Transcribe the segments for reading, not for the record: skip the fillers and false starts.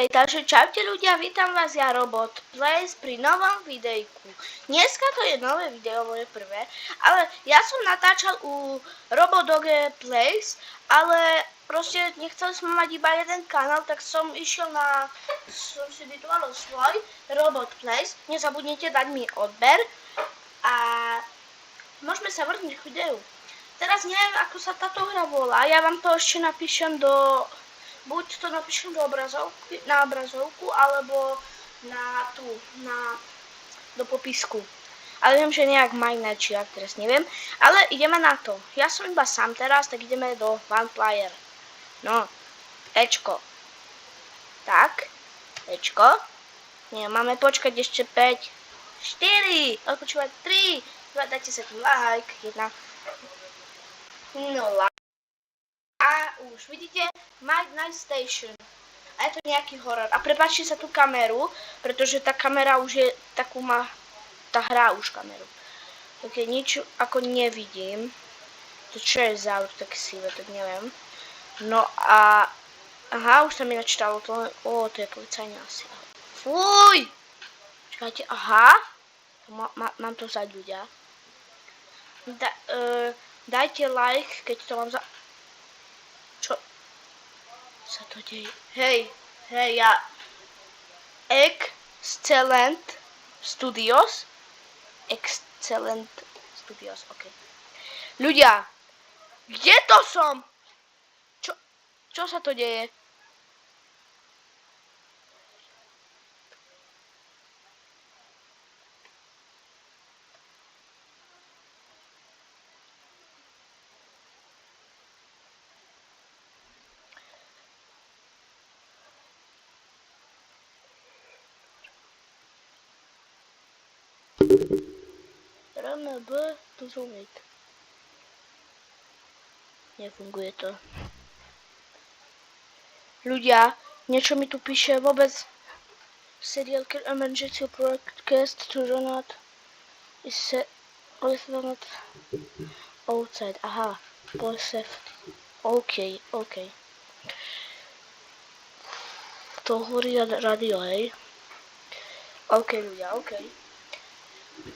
Hej, takže čaute ľudia, vítam vás, ja Robot Plays pri novom videjku. Dneska to je nové video, moje prvé, ale ja som natáčal u Robodoge Plays, ale proste nechcel som mať iba jeden kanál, tak som išiel som si vytvoril svoj Robot Plays. Nezabudnite dať mi odber a môžeme sa vrhnúť k videu. Teraz neviem, ako sa táto hra volá, ja vám to ešte napíšem buď to napíšem na obrazovku, alebo do popisku. Ale viem, že nejak Miner, či ja teraz neviem. Ale ideme na to. Ja som iba sám teraz, tak ideme do One Player. No, Ečko. Tak, Ečko. Nie, máme počkať ešte 5, 4, odpočúvať 3, 2, dajte sa tu like, 1, 0. A už vidíte, Night Station. A je to nejaký horor. A prepáčte sa tú kameru, pretože tá kamera už je takú má, tá hrá už kameru. Tak nič ako nevidím. To čo je za auto také sivé, tak neviem. No a aha, už sa mi načítalo to. To je policajný asi. Fuj! Čakajte, aha. Mám to vzať ľudia. Dajte like, keď to mám za... Čo sa to deje? Hej, ja... Excellent Studios, ok. Ľudia, kde to som? Čo sa to deje? RMB to zoomiť. Nefunguje to. Ľudia, niečo mi tu píše vôbec. Serial Emergency Broadcast to do not is not outside. Aha, for safety. OK. To hovorí radio, hej. OK, ľudia, OK.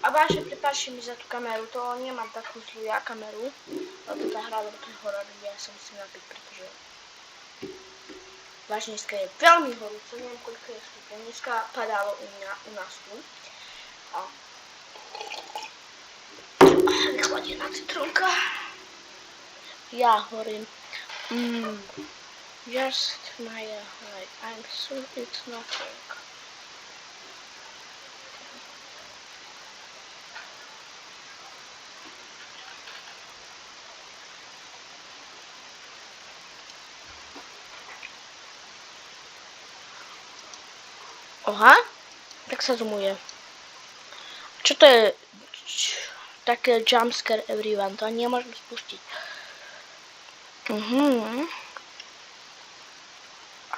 A vážne, prepáčte mi za tú kameru, to nemám takú zlú ja kameru, lebo tá hra, lebo to je horor, ja sa musím napiť, pretože vážne dneska je veľmi horúco, neviem koľko je stupňov, dneska padalo u nás tu. A vychladená citrónka. Ja horím. Just my like, I'm sure it's not work. Aha, tak sa zoomuje. Čo to je? Také jumpscare everyone, to ani nemôžem spustiť.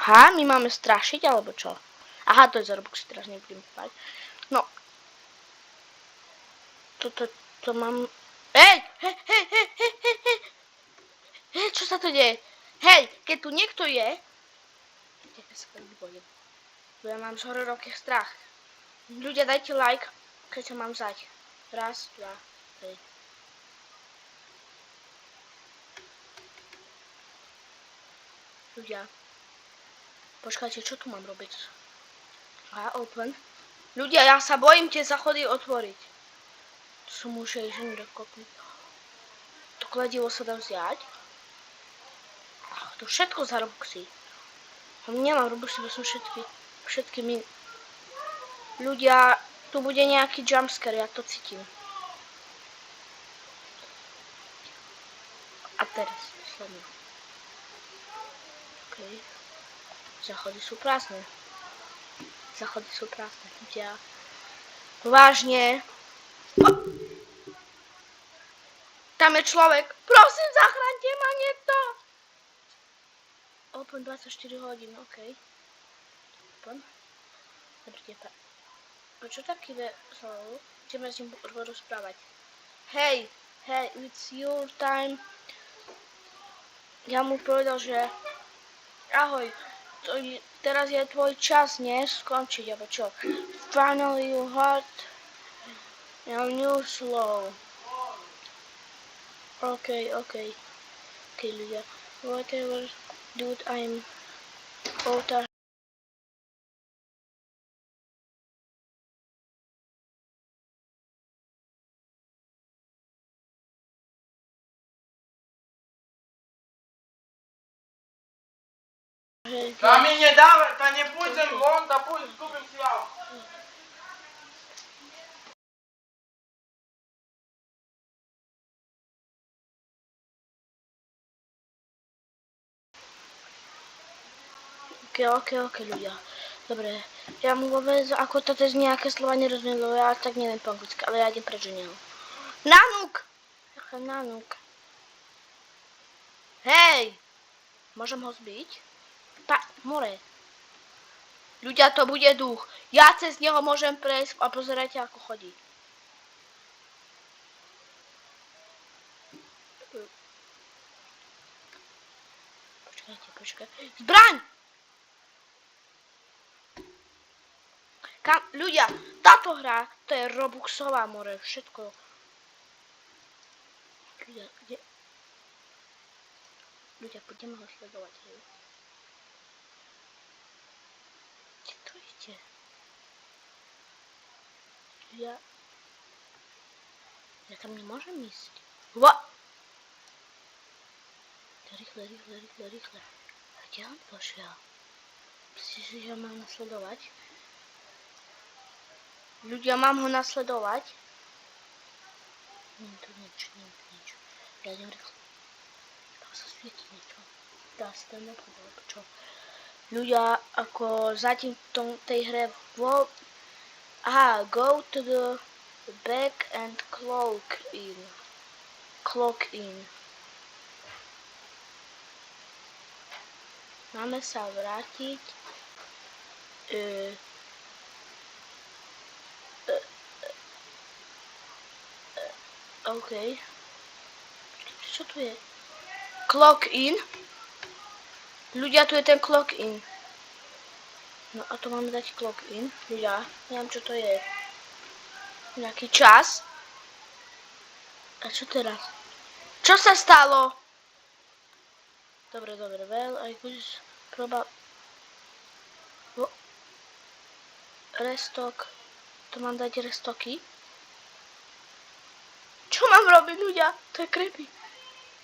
Aha, my máme strašiť, alebo čo? Aha, to je za Robux, teraz nebudem spať. No. To mám... Hej, čo sa to deje? Hej, keď tu niekto je... Ja sa veľmi bojím. Ja mám z hororových strach. Ľudia, dajte like, keď sa mám vzať. 1, 2, 3. Ľudia. Počkajte, čo tu mám robiť? Open. Ľudia, ja sa bojím tie záchody otvoriť. To som už ježen dokopný. To kladivo sa dá vziať. To všetko za Robuxy. Nemám Robuxy, bo som všetkými... Ľudia, tu bude nejaký jumpscare, ja to cítim. A teraz, posledný. OK. Záchody sú prázdne. Ľudia. Vážne. Tam je človek. Prosím, zachránte ma niekto. Open 24 hodín, OK. Open. Dobrý deň. Čo taký veselo? Ideme s ním rozprávať. Hej, it's your time. Ja mu povedal, že ahoj, teraz je tvoj čas, nie? Skončiť, alebo čo? Finally you heard your new slow. Okay, ľudia. Whatever, dude, I'm outer. Та мені не давай, та не будем вон, да пусть згубим свят. Okay, ľudia. Dobre, ja mu vôbec, ako to z nejaké slova nerozumiem, lebo ja tak neviem po anglicky, ale ja idem preč od neho. Nanúk! Jaká nanúk? Hej! Môžem ho zbiť? More. Ľudia, to bude duch. Ja cez neho môžem prejsť a pozerajte, ako chodí. Počkajte. Zbraň! Ľudia, táto hra, to je Robuxová, more, všetko. Ľudia, poďme ho sledovať, hej. Kde to ide? Ja tam nemôžem ísť. Rýchle. A kde on pošiel? Myslíš, že ho mám nasledovať? Ľudia, mám ho nasledovať? Nie, tu niečo. Ja idem rýchlo. Tam sa svieti niečo. Dá sa tam nepovedať, čo? Ľudia, ako zatím v tej hre go to the back and clock in. Máme sa vrátiť. OK. Čo tu je? Clock in. Ľudia, tu je ten clock in. No a to máme dať clock in. Ľudia, neviem, čo to je. Nejaký čas. A čo teraz? Čo sa stalo? Dobre, well, I could restock. To mám dať restoky? Čo mám robiť, ľudia? To je creepy.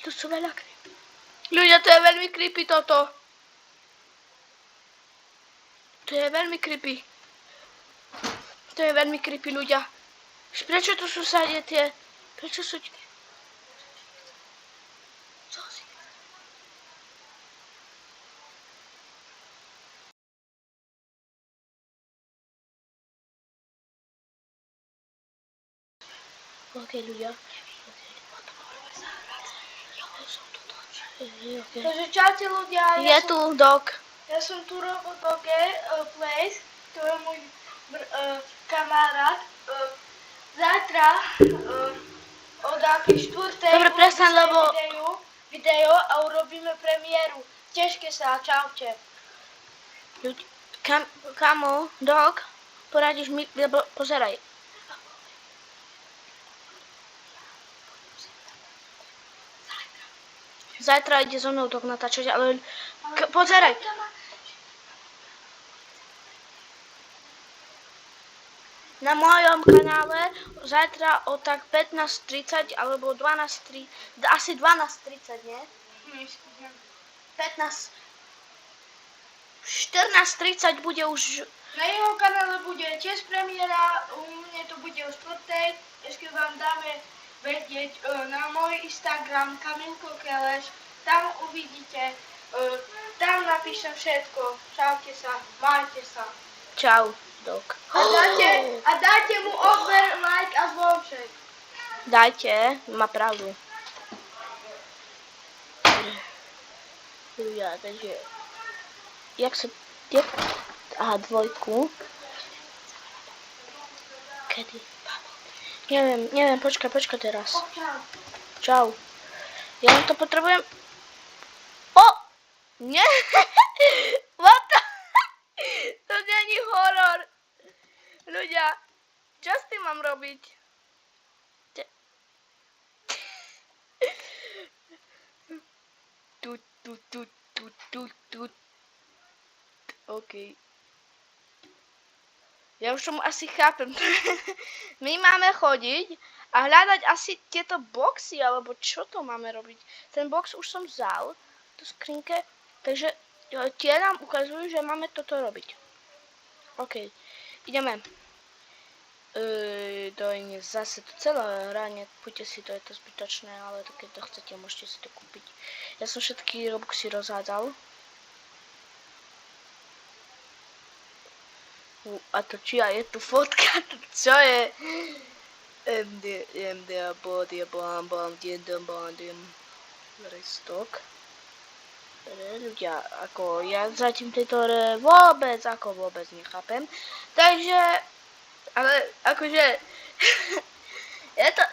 To sú veľa creepy. Ľudia, to je veľmi creepy toto. To je veľmi creepy, ľudia. Prečo tu sú sadie tie? Prečo sú... Co si? OK, ľudia. Takže čaute ľudia, Je tu Dog. ja som tu Robodoge Place, to je môj kamarát. Zajtra od akej 4. Dobre, prestaň, lebo... video a urobíme premiéru. Tešte sa, čaute. Kamo, Dog, poradíš mi, lebo pozeraj. Zajtra ide so mnou Dog natáčať, ale pozeraj. Na mojom kanále zajtra o tak 15:30 alebo 12:30, asi 12:30, nie? 15, 14:30 bude už... Na jeho kanále bude tiež premiéra, u mne to bude o 4. Ešte vám dáme vedieť na môj Instagram Kamilko Keleš. Tam uvidíte, tam napíšem všetko. Čaute sa, majte sa. Čau, Dog. A dajte mu odber, like a zvonček. Dajte, má pravdu. Ja, takže... Aha, 2. Kedy? Neviem, počkaj teraz. Čau. Ja len to potrebujem... Nie! What? není horor. Ľudia, čo s tým mám robiť? Tu. OK. Ja už tomu asi chápem. My máme chodiť a hľadať asi tieto boxy, alebo čo to máme robiť. Ten box už som vzal, tú skrinke, takže tie nám ukazujú, že máme toto robiť. OK, ideme. To je zase to celé hranie, poďte si to, je to zbytočné, ale to, keď to chcete, môžete si to kúpiť. Ja som všetky robuxy rozhádzal. A to čia je tu fotka, to čo je? MD, Restok. Ľudia, ako ja zatím tejto hre vôbec nechápem. Takže, ale akože, je to,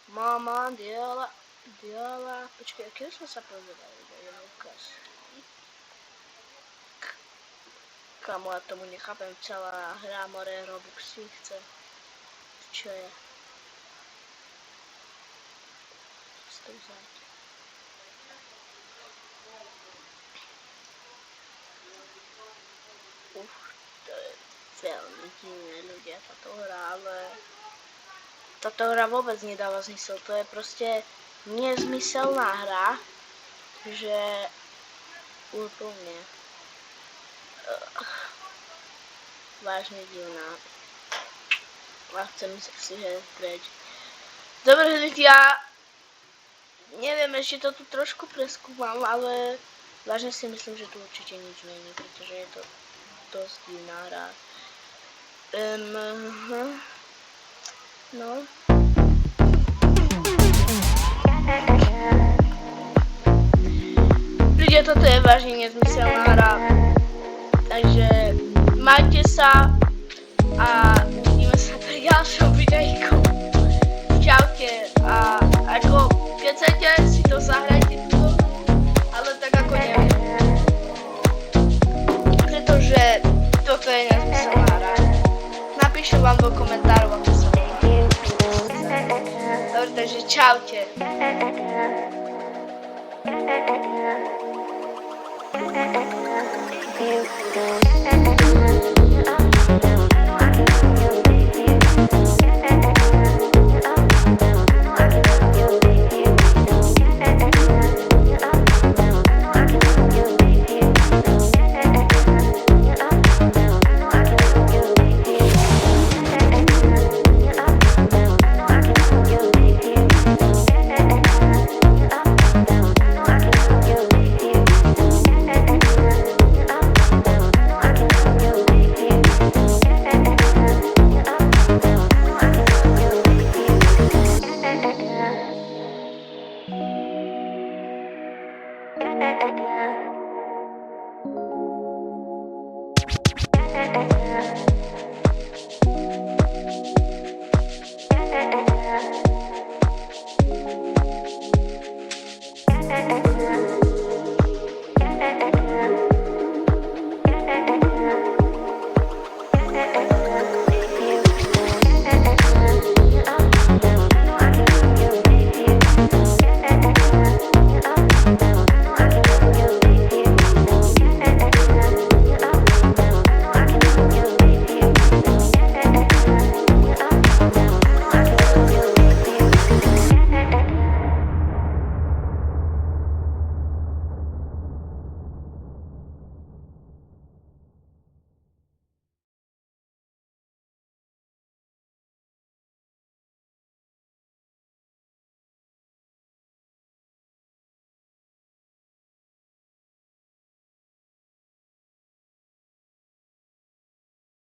Mama, diela. Počkej, akého sme sa pozerali? Kamo, ja tomu nechápem, celá hra more Robuxy chce. Čo je? Co to vzať? To je veľmi divné, ľudia, táto hra, ale táto hra vôbec nedáva zmysel, to je proste nezmyselná hra, že úplne vážne divná. A chcem si hrať preč. Dobre, ľudia, neviem, ešte to tu trošku preskúmam, ale vážne si myslím, že tu určite nič není, pretože je to dosť divná hra. No. Ľudia, toto je vážne nezmyselná hra. Takže majte sa a vidíme sa pri ďalšom videjku. Čaute. A ako keď chcete si to zahrajte túto, ale tak ako neviem. Pretože toto je nezmyselná hra. Napíšem vám do komentárov, ako sa volá. Dobre, takže čaute.